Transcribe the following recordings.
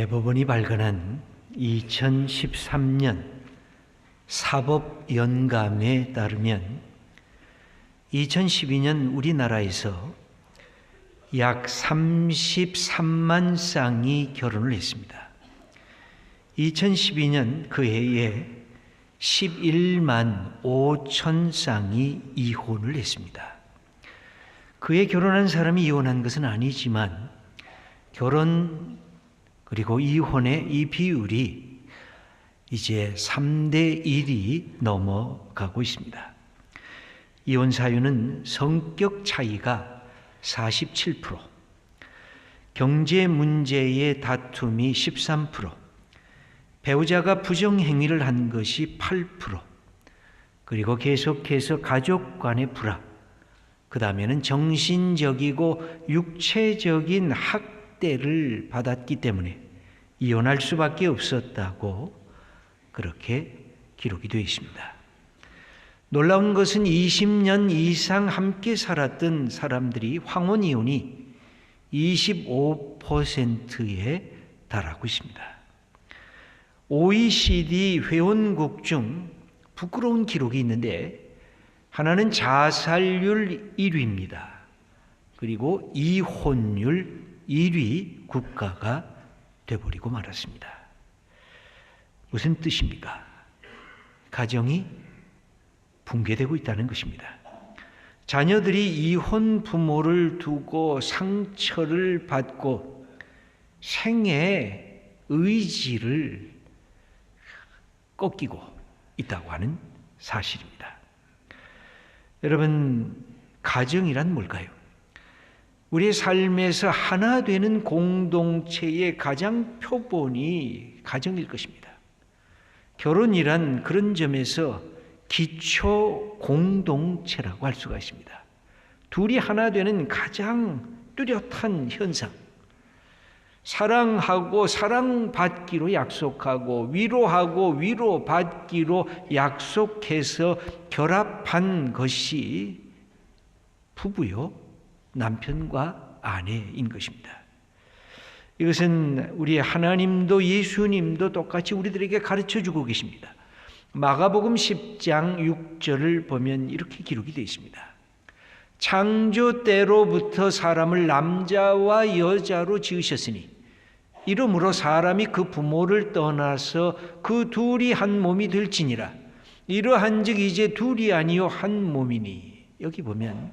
대법원이 발간한 2013년 사법연감에 따르면 2012년 우리나라에서 약 33만 쌍이 결혼을 했습니다. 2012년 그 해에 11만 5천 쌍이 이혼을 했습니다. 그해 결혼한 사람이 이혼한 것은 아니지만 결혼 그리고 이혼의 이 비율이 이제 3대 1이 넘어가고 있습니다. 이혼 사유는 성격 차이가 47%, 경제 문제의 다툼이 13%, 배우자가 부정행위를 한 것이 8%, 그리고 계속해서 가족 간의 불화, 그 다음에는 정신적이고 육체적인 학대를 받았기 때문에 이혼할 수밖에 없었다고 그렇게 기록이 되어 있습니다. 놀라운 것은 20년 이상 함께 살았던 사람들이 황혼 이혼이 25%에 달하고 있습니다. OECD 회원국 중 부끄러운 기록이 있는데 하나는 자살률 1위입니다. 그리고 이혼율 1위 국가가 되어버리고 말았습니다. 무슨 뜻입니까? 가정이 붕괴되고 있다는 것입니다. 자녀들이 이혼 부모를 두고 상처를 받고 생애 의지를 꺾이고 있다고 하는 사실입니다. 여러분, 가정이란 뭘까요? 우리의 삶에서 하나 되는 공동체의 가장 표본이 가정일 것입니다. 결혼이란 그런 점에서 기초 공동체라고 할 수가 있습니다. 둘이 하나 되는 가장 뚜렷한 현상. 사랑하고 사랑받기로 약속하고 위로하고 위로받기로 약속해서 결합한 것이 부부요, 남편과 아내인 것입니다. 이것은 우리 하나님도 예수님도 똑같이 우리들에게 가르쳐주고 계십니다. 마가복음 10장 6절을 보면 이렇게 기록이 되어 있습니다. 창조 때로부터 사람을 남자와 여자로 지으셨으니 이러므로 사람이 그 부모를 떠나서 그 둘이 한 몸이 될지니라. 이러한즉 이제 둘이 아니요 한 몸이니. 여기 보면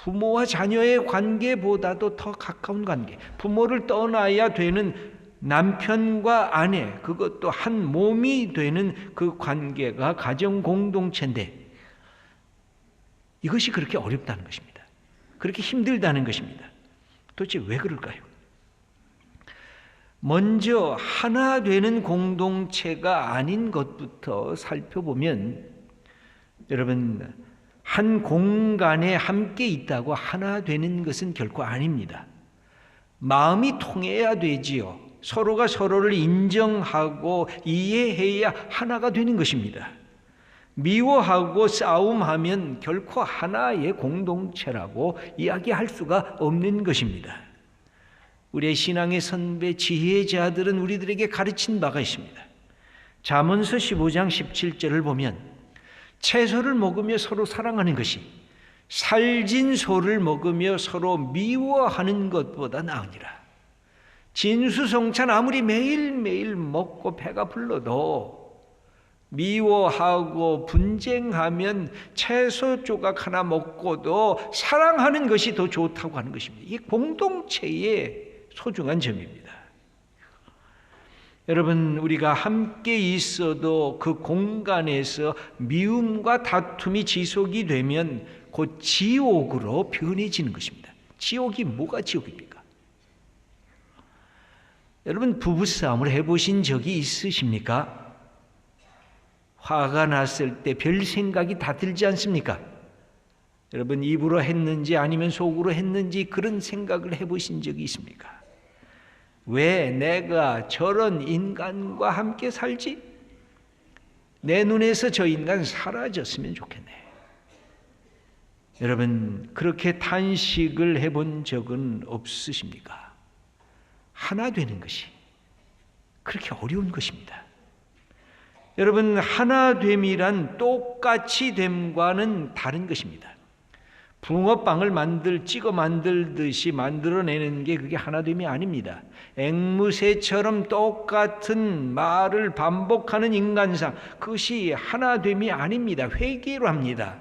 부모와 자녀의 관계보다도 더 가까운 관계, 부모를 떠나야 되는 남편과 아내, 그것도 한 몸이 되는 그 관계가 가정 공동체인데 이것이 그렇게 어렵다는 것입니다. 그렇게 힘들다는 것입니다. 도대체 왜 그럴까요? 먼저 하나 되는 공동체가 아닌 것부터 살펴보면 여러분, 한 공간에 함께 있다고 하나 되는 것은 결코 아닙니다. 마음이 통해야 되지요. 서로가 서로를 인정하고 이해해야 하나가 되는 것입니다. 미워하고 싸움하면 결코 하나의 공동체라고 이야기할 수가 없는 것입니다. 우리의 신앙의 선배 지혜자들은 우리들에게 가르친 바가 있습니다. 잠언서 15장 17절을 보면 채소를 먹으며 서로 사랑하는 것이 살진 소를 먹으며 서로 미워하는 것보다 나으니라. 진수성찬 아무리 매일매일 먹고 배가 불러도 미워하고 분쟁하면 채소 조각 하나 먹고도 사랑하는 것이 더 좋다고 하는 것입니다. 이게 공동체의 소중한 점입니다. 여러분, 우리가 함께 있어도 그 공간에서 미움과 다툼이 지속이 되면 곧 지옥으로 변해지는 것입니다. 지옥이 뭐가 지옥입니까? 여러분, 부부싸움을 해보신 적이 있으십니까? 화가 났을 때 별 생각이 다 들지 않습니까? 여러분, 입으로 했는지 아니면 속으로 했는지 그런 생각을 해보신 적이 있습니까? 왜 내가 저런 인간과 함께 살지? 내 눈에서 저 인간 사라졌으면 좋겠네. 여러분, 그렇게 탄식을 해본 적은 없으십니까? 하나 되는 것이 그렇게 어려운 것입니다. 여러분, 하나됨이란 똑같이 됨과는 다른 것입니다. 붕어빵을 찍어 만들듯이 만들어내는 게 그게 하나됨이 아닙니다. 앵무새처럼 똑같은 말을 반복하는 인간상, 그것이 하나됨이 아닙니다. 회개로 합니다.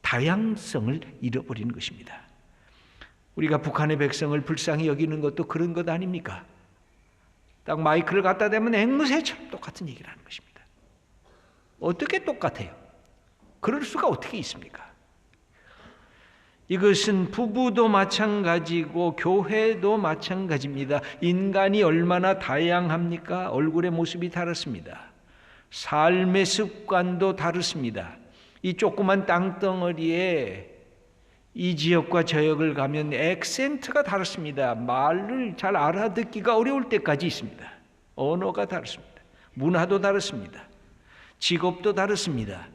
다양성을 잃어버리는 것입니다. 우리가 북한의 백성을 불쌍히 여기는 것도 그런 것 아닙니까? 딱 마이크를 갖다 대면 앵무새처럼 똑같은 얘기를 하는 것입니다. 어떻게 똑같아요? 그럴 수가 어떻게 있습니까? 이것은 부부도 마찬가지고 교회도 마찬가지입니다. 인간이 얼마나 다양합니까? 얼굴의 모습이 다릅니다. 삶의 습관도 다릅니다. 이 조그만 땅덩어리에 이 지역과 저 지역을 가면 액센트가 다릅니다. 말을 잘 알아듣기가 어려울 때까지 있습니다. 언어가 다릅니다. 문화도 다릅니다. 직업도 다릅니다.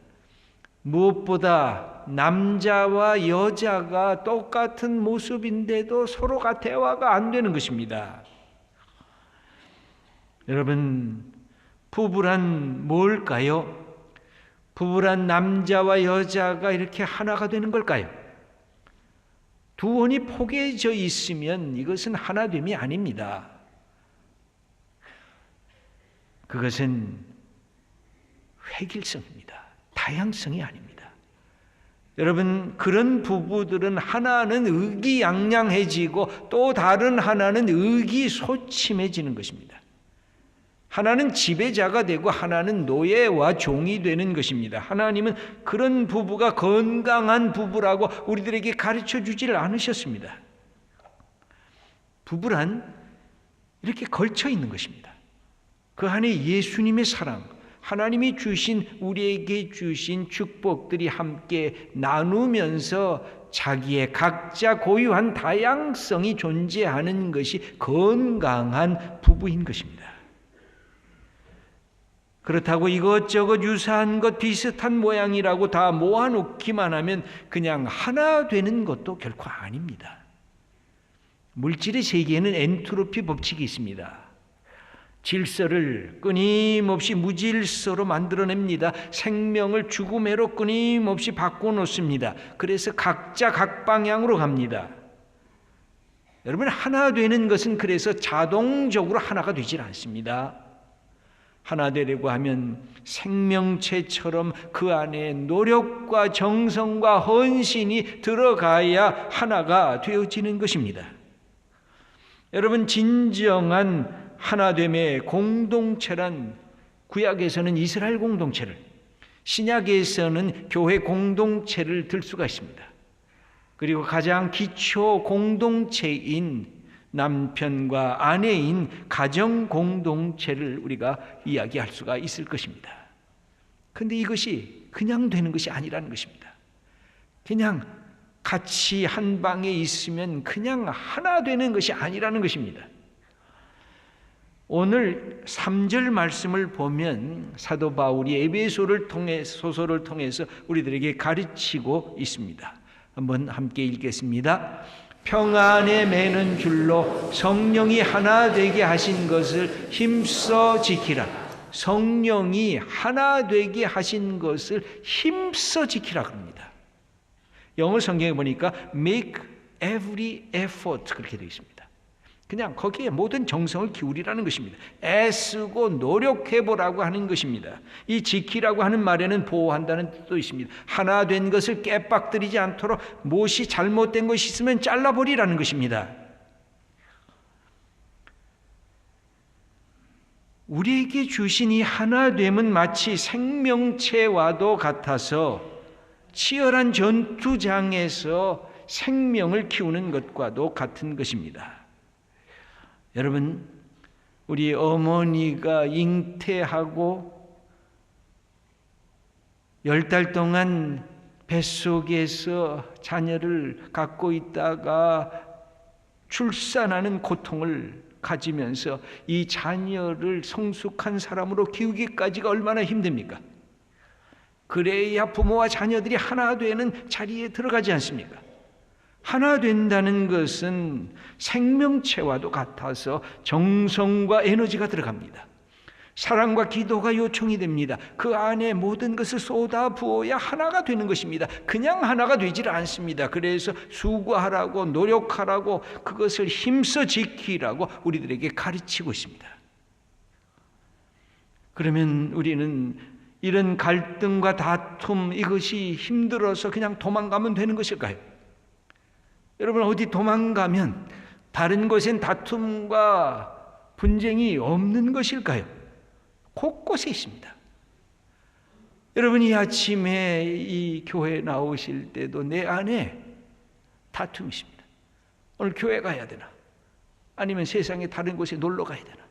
무엇보다 남자와 여자가 똑같은 모습인데도 서로가 대화가 안 되는 것입니다. 여러분, 부부란 뭘까요? 부부란 남자와 여자가 이렇게 하나가 되는 걸까요? 두 원이 포개져 있으면 이것은 하나됨이 아닙니다. 그것은 획일성입니다. 다양성이 아닙니다. 여러분, 그런 부부들은 하나는 의기양양해지고 또 다른 하나는 의기소침해지는 것입니다. 하나는 지배자가 되고 하나는 노예와 종이 되는 것입니다. 하나님은 그런 부부가 건강한 부부라고 우리들에게 가르쳐 주지를 않으셨습니다. 부부란 이렇게 걸쳐 있는 것입니다. 그 안에 예수님의 사랑, 하나님이 주신 우리에게 주신 축복들이 함께 나누면서 자기의 각자 고유한 다양성이 존재하는 것이 건강한 부부인 것입니다. 그렇다고 이것저것 유사한 것, 비슷한 모양이라고 다 모아놓기만 하면 그냥 하나 되는 것도 결코 아닙니다. 물질의 세계에는 엔트로피 법칙이 있습니다. 질서를 끊임없이 무질서로 만들어냅니다. 생명을 죽음으로 끊임없이 바꿔놓습니다. 그래서 각자 각 방향으로 갑니다. 여러분, 하나 되는 것은 그래서 자동적으로 하나가 되질 않습니다. 하나 되려고 하면 생명체처럼 그 안에 노력과 정성과 헌신이 들어가야 하나가 되어지는 것입니다. 여러분, 진정한 하나됨의 공동체란 구약에서는 이스라엘 공동체를, 신약에서는 교회 공동체를 들 수가 있습니다. 그리고 가장 기초 공동체인 남편과 아내인 가정 공동체를 우리가 이야기할 수가 있을 것입니다. 그런데 이것이 그냥 되는 것이 아니라는 것입니다. 그냥 같이 한 방에 있으면 그냥 하나 되는 것이 아니라는 것입니다. 오늘 3절 말씀을 보면 사도 바울이 에베소를 통해 소설을 통해서 우리들에게 가르치고 있습니다. 한번 함께 읽겠습니다. 평안에 매는 줄로 성령이 하나 되게 하신 것을 힘써 지키라. 성령이 하나 되게 하신 것을 힘써 지키라 그럽니다. 영어 성경에 보니까 make every effort 그렇게 되어 있습니다. 그냥 거기에 모든 정성을 기울이라는 것입니다. 애쓰고 노력해보라고 하는 것입니다. 이 지키라고 하는 말에는 보호한다는 뜻도 있습니다. 하나 된 것을 깨빡들이지 않도록 무엇이 잘못된 것이 있으면 잘라버리라는 것입니다. 우리에게 주신 이 하나됨은 마치 생명체와도 같아서 치열한 전투장에서 생명을 키우는 것과도 같은 것입니다. 여러분, 우리 어머니가 잉태하고 10달 동안 뱃속에서 자녀를 갖고 있다가 출산하는 고통을 가지면서 이 자녀를 성숙한 사람으로 키우기까지가 얼마나 힘듭니까? 그래야 부모와 자녀들이 하나 되는 자리에 들어가지 않습니까? 하나 된다는 것은 생명체와도 같아서 정성과 에너지가 들어갑니다. 사랑과 기도가 요청이 됩니다. 그 안에 모든 것을 쏟아 부어야 하나가 되는 것입니다. 그냥 하나가 되질 않습니다. 그래서 수고하라고, 노력하라고, 그것을 힘써 지키라고 우리들에게 가르치고 있습니다. 그러면 우리는 이런 갈등과 다툼, 이것이 힘들어서 그냥 도망가면 되는 것일까요? 여러분, 어디 도망가면 다른 곳엔 다툼과 분쟁이 없는 것일까요? 곳곳에 있습니다. 여러분, 이 아침에 이 교회 나오실 때도 내 안에 다툼이 있습니다. 오늘 교회 가야 되나? 아니면 세상의 다른 곳에 놀러 가야 되나?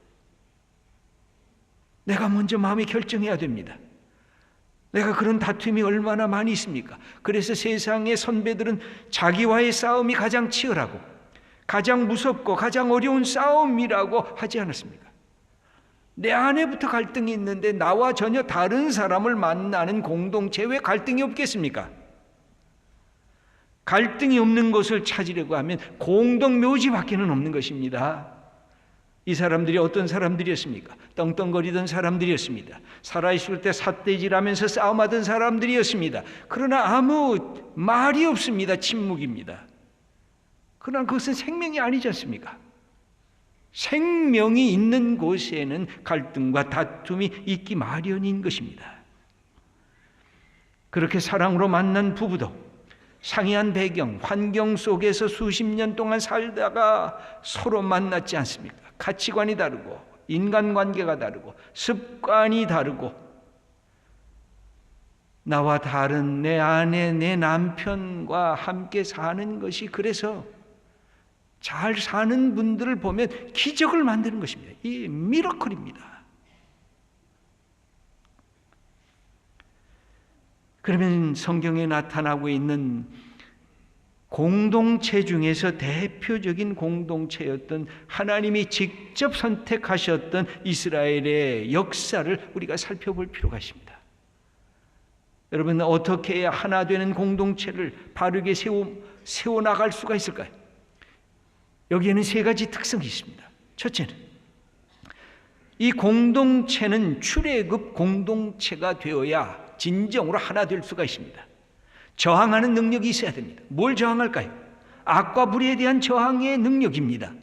내가 먼저 마음이 결정해야 됩니다. 내가 그런 다툼이 얼마나 많이 있습니까? 그래서 세상의 선배들은 자기와의 싸움이 가장 치열하고 가장 무섭고 가장 어려운 싸움이라고 하지 않았습니까? 내 안에부터 갈등이 있는데 나와 전혀 다른 사람을 만나는 공동체 왜 갈등이 없겠습니까? 갈등이 없는 것을 찾으려고 하면 공동묘지밖에는 없는 것입니다. 이 사람들이 어떤 사람들이었습니까? 떵떵거리던 사람들이었습니다. 살아있을 때 삿대질하면서 싸움하던 사람들이었습니다. 그러나 아무 말이 없습니다. 침묵입니다. 그러나 그것은 생명이 아니지 않습니까? 생명이 있는 곳에는 갈등과 다툼이 있기 마련인 것입니다. 그렇게 사랑으로 만난 부부도 상이한 배경, 환경 속에서 수십 년 동안 살다가 서로 만났지 않습니까? 가치관이 다르고 인간관계가 다르고 습관이 다르고 나와 다른 내 아내, 내 남편과 함께 사는 것이 그래서 잘 사는 분들을 보면 기적을 만드는 것입니다. 이 미러클입니다. 그러면 성경에 나타나고 있는 공동체 중에서 대표적인 공동체였던 하나님이 직접 선택하셨던 이스라엘의 역사를 우리가 살펴볼 필요가 있습니다. 여러분, 어떻게 해야 하나 되는 공동체를 바르게 세워나갈 수가 있을까요? 여기에는 세 가지 특성이 있습니다. 첫째는 이 공동체는 출애굽 공동체가 되어야 진정으로 하나 될 수가 있습니다. 저항하는 능력이 있어야 됩니다. 뭘 저항할까요? 악과 불의에 대한 저항의 능력입니다.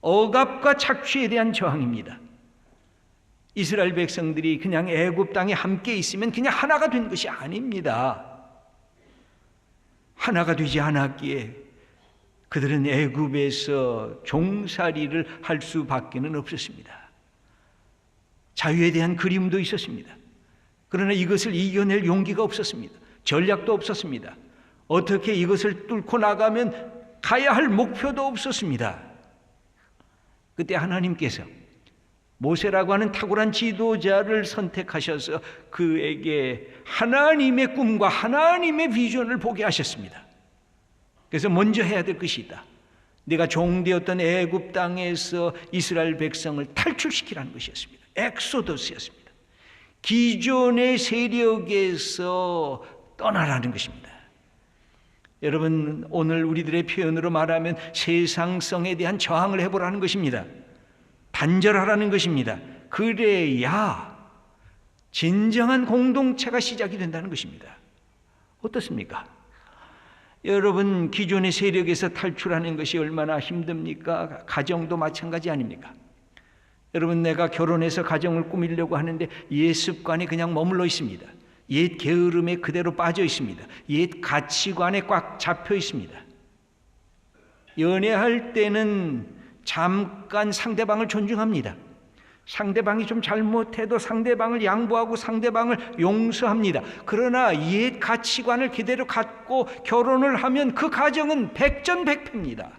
억압과 착취에 대한 저항입니다. 이스라엘 백성들이 그냥 애굽 땅에 함께 있으면 그냥 하나가 된 것이 아닙니다. 하나가 되지 않았기에 그들은 애굽에서 종살이를 할 수밖에는 없었습니다. 자유에 대한 그리움도 있었습니다. 그러나 이것을 이겨낼 용기가 없었습니다. 전략도 없었습니다. 어떻게 이것을 뚫고 나가면 가야 할 목표도 없었습니다. 그때 하나님께서 모세라고 하는 탁월한 지도자를 선택하셔서 그에게 하나님의 꿈과 하나님의 비전을 보게 하셨습니다. 그래서 먼저 해야 될 것이 있다. 네가 종되었던 애굽 땅에서 이스라엘 백성을 탈출시키라는 것이었습니다. 엑소더스였습니다. 기존의 세력에서 떠나라는 것입니다. 여러분, 오늘 우리들의 표현으로 말하면 세상성에 대한 저항을 해보라는 것입니다. 단절하라는 것입니다. 그래야 진정한 공동체가 시작이 된다는 것입니다. 어떻습니까? 여러분, 기존의 세력에서 탈출하는 것이 얼마나 힘듭니까? 가정도 마찬가지 아닙니까? 여러분, 내가 결혼해서 가정을 꾸미려고 하는데 옛 습관이 그냥 머물러 있습니다. 옛 게으름에 그대로 빠져 있습니다. 옛 가치관에 꽉 잡혀 있습니다. 연애할 때는 잠깐 상대방을 존중합니다. 상대방이 좀 잘못해도 상대방을 양보하고 상대방을 용서합니다. 그러나 옛 가치관을 그대로 갖고 결혼을 하면 그 가정은 백전백패입니다.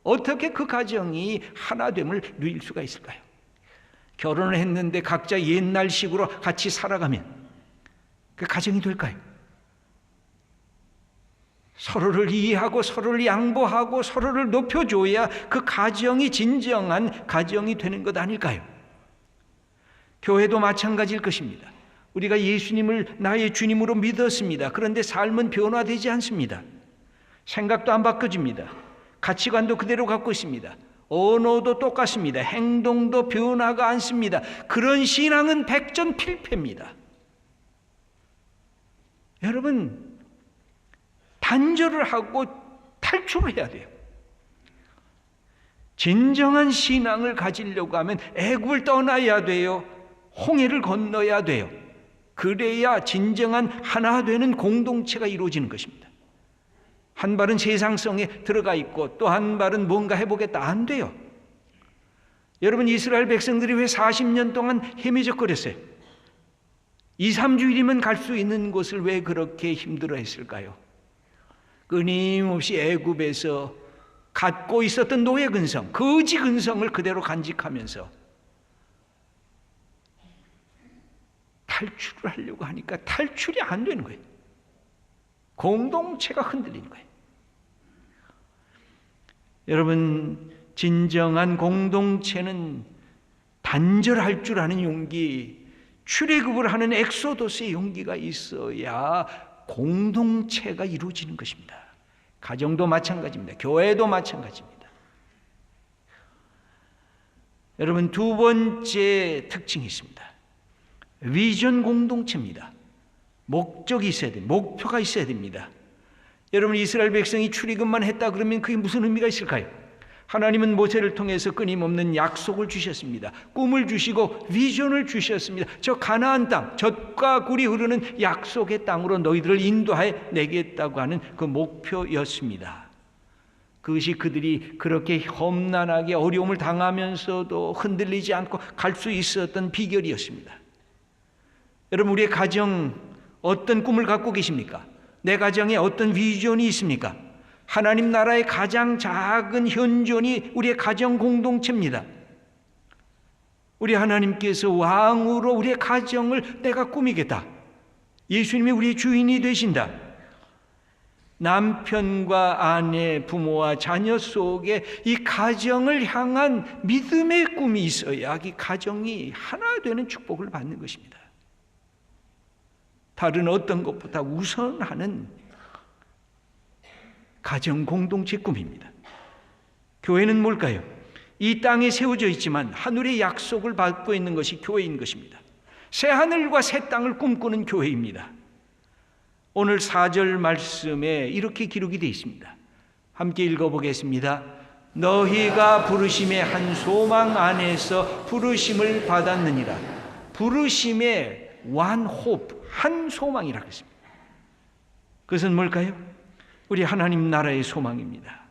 어떻게 그 가정이 하나됨을 누릴 수가 있을까요? 결혼을 했는데 각자 옛날식으로 같이 살아가면 그 가정이 될까요? 서로를 이해하고 서로를 양보하고 서로를 높여줘야 그 가정이 진정한 가정이 되는 것 아닐까요? 교회도 마찬가지일 것입니다. 우리가 예수님을 나의 주님으로 믿었습니다. 그런데 삶은 변화되지 않습니다. 생각도 안 바꿔집니다. 가치관도 그대로 갖고 있습니다. 언어도 똑같습니다. 행동도 변화가 않습니다. 그런 신앙은 백전필패입니다. 여러분, 단절을 하고 탈출을 해야 돼요. 진정한 신앙을 가지려고 하면 애굽을 떠나야 돼요. 홍해를 건너야 돼요. 그래야 진정한 하나 되는 공동체가 이루어지는 것입니다. 한 발은 세상성에 들어가 있고 또 한 발은 뭔가 해보겠다, 안 돼요. 여러분, 이스라엘 백성들이 왜 40년 동안 헤매적거렸어요? 2, 3주일이면 갈 수 있는 곳을 왜 그렇게 힘들어 했을까요? 끊임없이 애굽에서 갖고 있었던 노예 근성, 거지 근성을 그대로 간직하면서 탈출을 하려고 하니까 탈출이 안 되는 거예요. 공동체가 흔들리는 거예요. 여러분, 진정한 공동체는 단절할 줄 아는 용기, 출애굽을 하는 엑소도스의 용기가 있어야 공동체가 이루어지는 것입니다. 가정도 마찬가지입니다. 교회도 마찬가지입니다. 여러분, 두 번째 특징이 있습니다. 비전 공동체입니다. 목적이 있어야 됩니다. 목표가 있어야 됩니다. 여러분, 이스라엘 백성이 출애굽만 했다 그러면 그게 무슨 의미가 있을까요? 하나님은 모세를 통해서 끊임없는 약속을 주셨습니다. 꿈을 주시고 비전을 주셨습니다. 저 가나안 땅, 젖과 꿀이 흐르는 약속의 땅으로 너희들을 인도하여 내겠다고 하는 그 목표였습니다. 그것이 그들이 그렇게 험난하게 어려움을 당하면서도 흔들리지 않고 갈 수 있었던 비결이었습니다. 여러분, 우리의 가정 어떤 꿈을 갖고 계십니까? 내 가정에 어떤 비전이 있습니까? 하나님 나라의 가장 작은 현존이 우리의 가정 공동체입니다. 우리 하나님께서 왕으로 우리의 가정을 내가 꾸미겠다. 예수님이 우리의 주인이 되신다. 남편과 아내, 부모와 자녀 속에 이 가정을 향한 믿음의 꿈이 있어야 이 가정이 하나 되는 축복을 받는 것입니다. 다른 어떤 것보다 우선하는 가정 공동체 꿈입니다. 교회는 뭘까요? 이 땅에 세워져 있지만 하늘의 약속을 받고 있는 것이 교회인 것입니다. 새 하늘과 새 땅을 꿈꾸는 교회입니다. 오늘 4절 말씀에 이렇게 기록이 되어 있습니다. 함께 읽어보겠습니다. 너희가 부르심의 한 소망 안에서 부르심을 받았느니라. 부르심의 one hope, 한 소망이라고 했습니다. 그것은 뭘까요? 우리 하나님 나라의 소망입니다.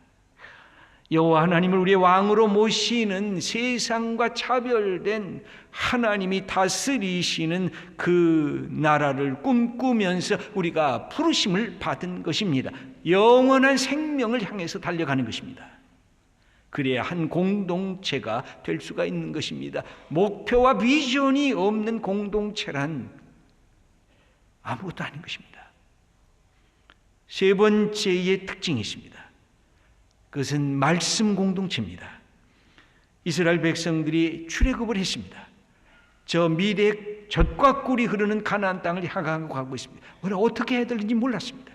여호와 하나님을 우리의 왕으로 모시는 세상과 차별된 하나님이 다스리시는 그 나라를 꿈꾸면서 우리가 부르심을 받은 것입니다. 영원한 생명을 향해서 달려가는 것입니다. 그래야 한 공동체가 될 수가 있는 것입니다. 목표와 비전이 없는 공동체란 아무것도 아닌 것입니다. 세 번째의 특징이 있습니다. 그것은 말씀 공동체입니다. 이스라엘 백성들이 출애굽을 했습니다. 저 미래 젖과 꿀이 흐르는 가나안 땅을 향하고 가고 있습니다. 어떻게 해야 되는지 몰랐습니다.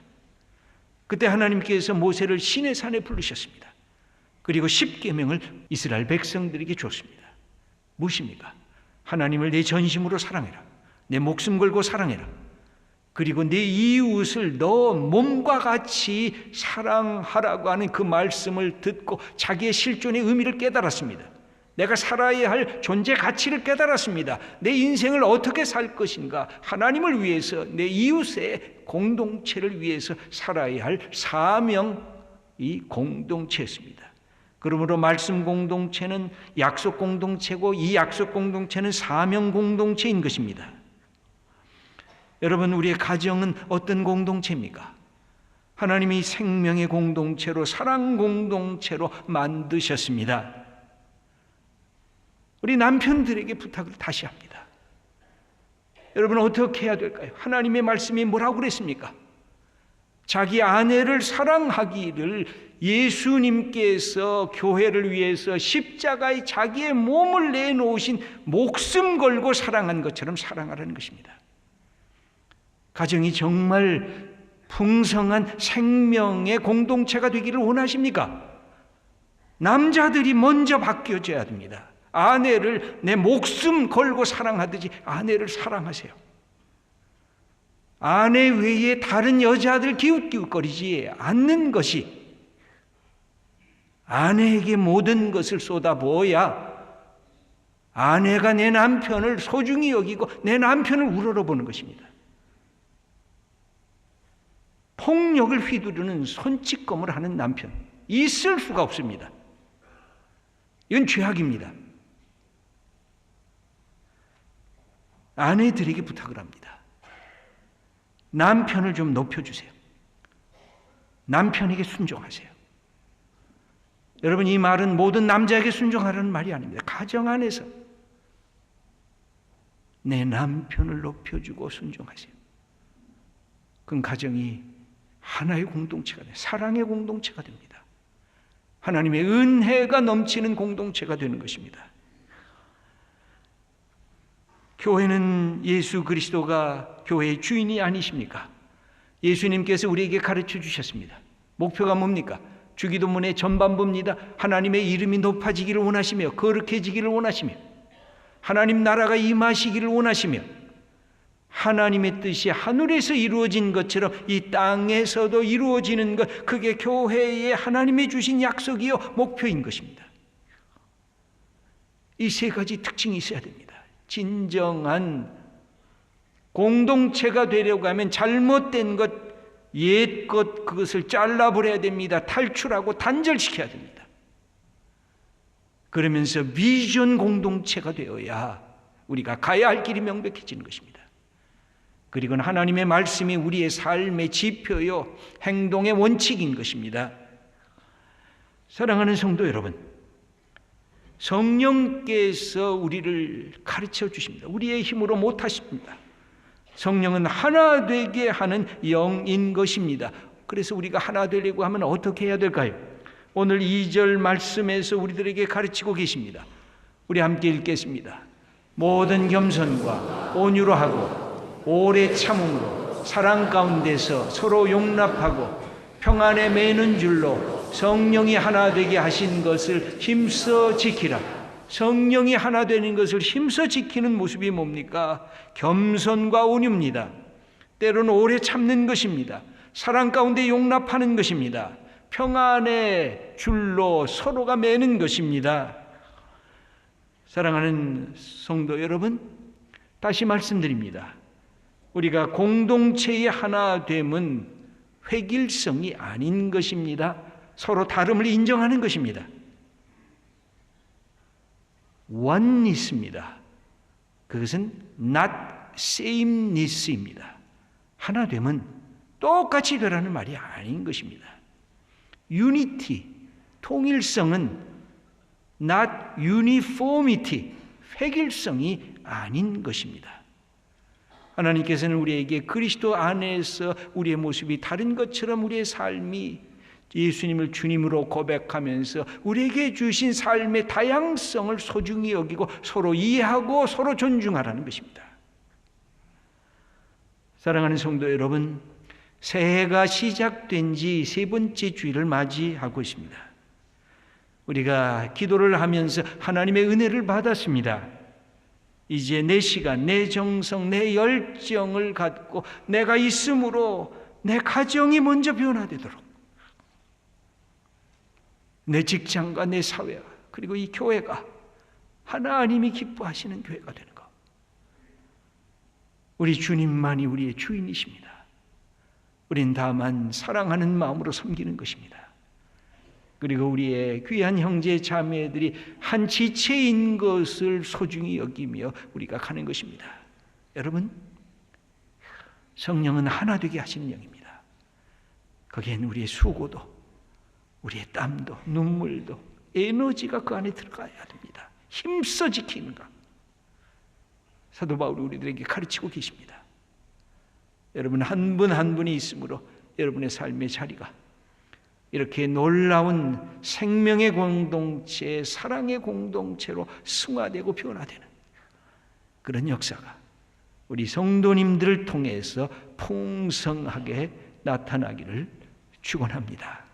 그때 하나님께서 모세를 시내 산에 부르셨습니다. 그리고 10계명을 이스라엘 백성들에게 줬습니다. 무엇입니까? 하나님을 내 전심으로 사랑해라. 내 목숨 걸고 사랑해라. 그리고 내 이웃을 너 몸과 같이 사랑하라고 하는 그 말씀을 듣고 자기의 실존의 의미를 깨달았습니다. 내가 살아야 할 존재 가치를 깨달았습니다. 내 인생을 어떻게 살 것인가, 하나님을 위해서, 내 이웃의 공동체를 위해서 살아야 할 사명이 공동체였습니다. 그러므로 말씀 공동체는 약속 공동체고 이 약속 공동체는 사명 공동체인 것입니다. 여러분, 우리의 가정은 어떤 공동체입니까? 하나님이 생명의 공동체로, 사랑 공동체로 만드셨습니다. 우리 남편들에게 부탁을 다시 합니다. 여러분, 어떻게 해야 될까요? 하나님의 말씀이 뭐라고 그랬습니까? 자기 아내를 사랑하기를 예수님께서 교회를 위해서 십자가에 자기의 몸을 내놓으신, 목숨 걸고 사랑한 것처럼 사랑하라는 것입니다. 가정이 정말 풍성한 생명의 공동체가 되기를 원하십니까? 남자들이 먼저 바뀌어져야 됩니다. 아내를 내 목숨 걸고 사랑하듯이 아내를 사랑하세요. 아내 외에 다른 여자들 기웃기웃거리지 않는 것이, 아내에게 모든 것을 쏟아부어야 아내가 내 남편을 소중히 여기고 내 남편을 우러러보는 것입니다. 폭력을 휘두르는 손찌검을 하는 남편, 있을 수가 없습니다. 이건 죄악입니다. 아내들에게 부탁을 합니다. 남편을 좀 높여주세요. 남편에게 순종하세요. 여러분, 이 말은 모든 남자에게 순종하라는 말이 아닙니다. 가정 안에서 내 남편을 높여주고 순종하세요. 그건 가정이 하나의 공동체가 돼요. 사랑의 공동체가 됩니다. 하나님의 은혜가 넘치는 공동체가 되는 것입니다. 교회는 예수 그리스도가 교회의 주인이 아니십니까? 예수님께서 우리에게 가르쳐 주셨습니다. 목표가 뭡니까? 주기도문의 전반부입니다. 하나님의 이름이 높아지기를 원하시며 거룩해지기를 원하시며 하나님 나라가 임하시기를 원하시며 하나님의 뜻이 하늘에서 이루어진 것처럼 이 땅에서도 이루어지는 것, 그게 교회에 하나님이 주신 약속이요 목표인 것입니다. 이 세 가지 특징이 있어야 됩니다. 진정한 공동체가 되려고 하면 잘못된 것, 옛 것, 그것을 잘라버려야 됩니다. 탈출하고 단절시켜야 됩니다. 그러면서 비전 공동체가 되어야 우리가 가야 할 길이 명백해지는 것입니다. 그리고 하나님의 말씀이 우리의 삶의 지표요 행동의 원칙인 것입니다. 사랑하는 성도 여러분, 성령께서 우리를 가르쳐 주십니다. 우리의 힘으로 못하십니다. 성령은 하나 되게 하는 영인 것입니다. 그래서 우리가 하나 되려고 하면 어떻게 해야 될까요? 오늘 2절 말씀에서 우리들에게 가르치고 계십니다. 우리 함께 읽겠습니다. 모든 겸손과 온유로 하고 오래 참음으로 사랑 가운데서 서로 용납하고 평안에 매는 줄로 성령이 하나 되게 하신 것을 힘써 지키라. 성령이 하나 되는 것을 힘써 지키는 모습이 뭡니까? 겸손과 온유입니다. 때로는 오래 참는 것입니다. 사랑 가운데 용납하는 것입니다. 평안의 줄로 서로가 매는 것입니다. 사랑하는 성도 여러분, 다시 말씀드립니다. 우리가 공동체의 하나됨은 획일성이 아닌 것입니다. 서로 다름을 인정하는 것입니다. oneness입니다. 그것은 not sameness입니다. 하나됨은 똑같이 되라는 말이 아닌 것입니다. unity, 통일성은 not uniformity, 획일성이 아닌 것입니다. 하나님께서는 우리에게 그리스도 안에서 우리의 모습이 다른 것처럼 우리의 삶이 예수님을 주님으로 고백하면서 우리에게 주신 삶의 다양성을 소중히 여기고 서로 이해하고 서로 존중하라는 것입니다. 사랑하는 성도 여러분, 새해가 시작된 지 3번째 주일을 맞이하고 있습니다. 우리가 기도를 하면서 하나님의 은혜를 받았습니다. 이제 내 시간, 내 정성, 내 열정을 갖고 내가 있음으로 내 가정이 먼저 변화되도록, 내 직장과 내 사회와 그리고 이 교회가 하나님이 기뻐하시는 교회가 되는 것. 우리 주님만이 우리의 주인이십니다. 우린 다만 사랑하는 마음으로 섬기는 것입니다. 그리고 우리의 귀한 형제 자매들이 한 지체인 것을 소중히 여기며 우리가 가는 것입니다. 여러분, 성령은 하나 되게 하시는 영입니다. 거기엔 우리의 수고도, 우리의 땀도, 눈물도, 에너지가 그 안에 들어가야 됩니다. 힘써 지키는 것. 사도 바울이 우리들에게 가르치고 계십니다. 여러분, 한 분 한 분이 있으므로 여러분의 삶의 자리가 이렇게 놀라운 생명의 공동체, 사랑의 공동체로 승화되고 변화되는 그런 역사가 우리 성도님들을 통해서 풍성하게 나타나기를 축원합니다.